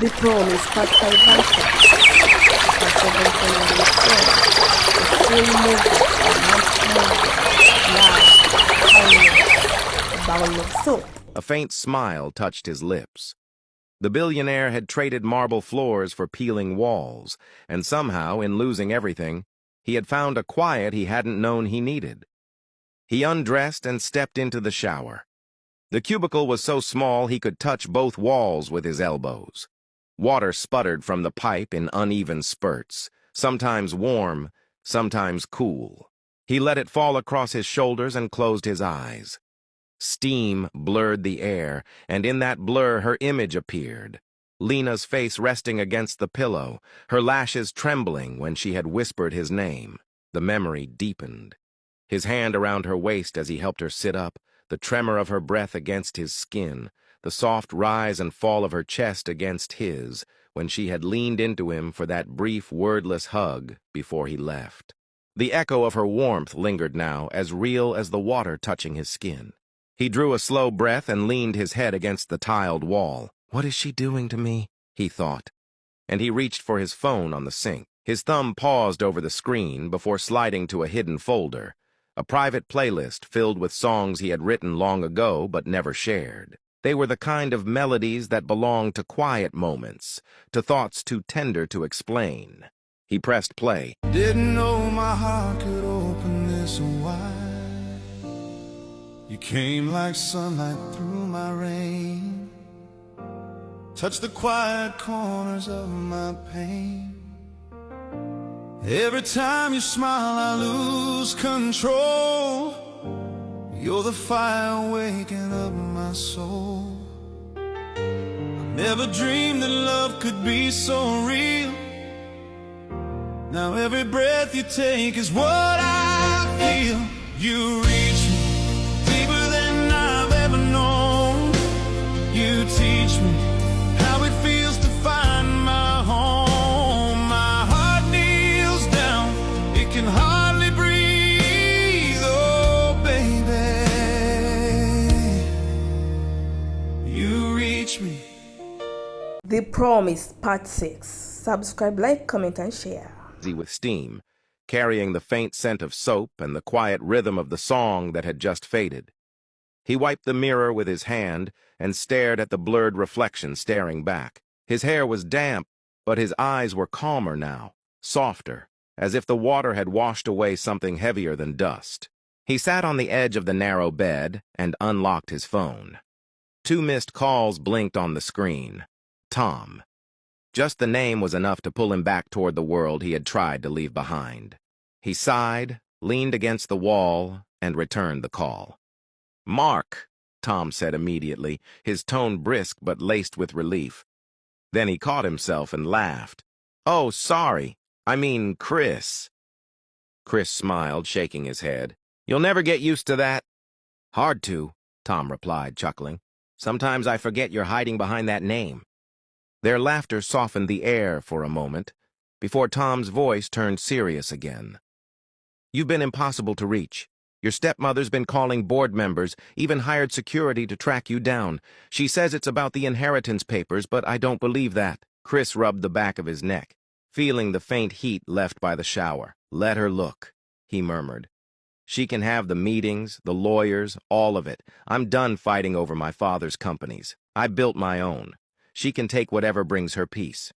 The promise part 5 and 6. Part 7 following the full movement, bowl of soup. A faint smile touched his lips. The billionaire had traded marble floors for peeling walls, and somehow, in losing everything, he had found a quiet he hadn't known he needed. He undressed and stepped into the shower. The cubicle was so small he could touch both walls with his elbows. Water sputtered from the pipe in uneven spurts, sometimes warm, sometimes cool. He let it fall across his shoulders and closed his eyes. Steam blurred the air, and in that blur her image appeared. Lena's face resting against the pillow, her lashes trembling when she had whispered his name. The memory deepened. His hand around her waist as he helped her sit up, the tremor of her breath against his skin, the soft rise and fall of her chest against his, when she had leaned into him for that brief, wordless hug before he left. The echo of her warmth lingered now, as real as the water touching his skin. He drew a slow breath and leaned his head against the tiled wall. "What is she doing to me?" he thought. And he reached for his phone on the sink. His thumb paused over the screen before sliding to a hidden folder, a private playlist filled with songs he had written long ago but never shared. They were the kind of melodies that belonged to quiet moments, to thoughts too tender to explain. He pressed play. Didn't know my heart could open this wide. You came like sunlight through my rain, touched the quiet corners of my pain. Every time you smile I lose control. You're the fire waking up my soul. I never dreamed that love could be so real. Now every breath you take is what I feel. You reach me deeper than I've ever known. You teach me how it feels to find my home. My heart kneels down, it can hardly breathe. Oh baby, you reach me. The Promise Part 6. Subscribe, like, comment, and share. With steam, carrying the faint scent of soap and the quiet rhythm of the song that had just faded. He wiped the mirror with his hand and stared at the blurred reflection staring back. His hair was damp, but his eyes were calmer now, softer, as if the water had washed away something heavier than dust. He sat on the edge of the narrow bed and unlocked his phone. 2 missed calls blinked on the screen. Tom. Just the name was enough to pull him back toward the world he had tried to leave behind. He sighed, leaned against the wall, and returned the call. "Mark," Tom said immediately, his tone brisk but laced with relief. Then he caught himself and laughed. "Oh, sorry. I mean, Chris." Chris smiled, shaking his head. "You'll never get used to that." "Hard to," Tom replied, chuckling. "Sometimes I forget you're hiding behind that name." Their laughter softened the air for a moment, before Tom's voice turned serious again. "You've been impossible to reach. Your stepmother's been calling board members, even hired security to track you down. She says it's about the inheritance papers, but I don't believe that." Chris rubbed the back of his neck, feeling the faint heat left by the shower. "Let her look," he murmured. "She can have the meetings, the lawyers, all of it. I'm done fighting over my father's companies. I built my own. She can take whatever brings her peace."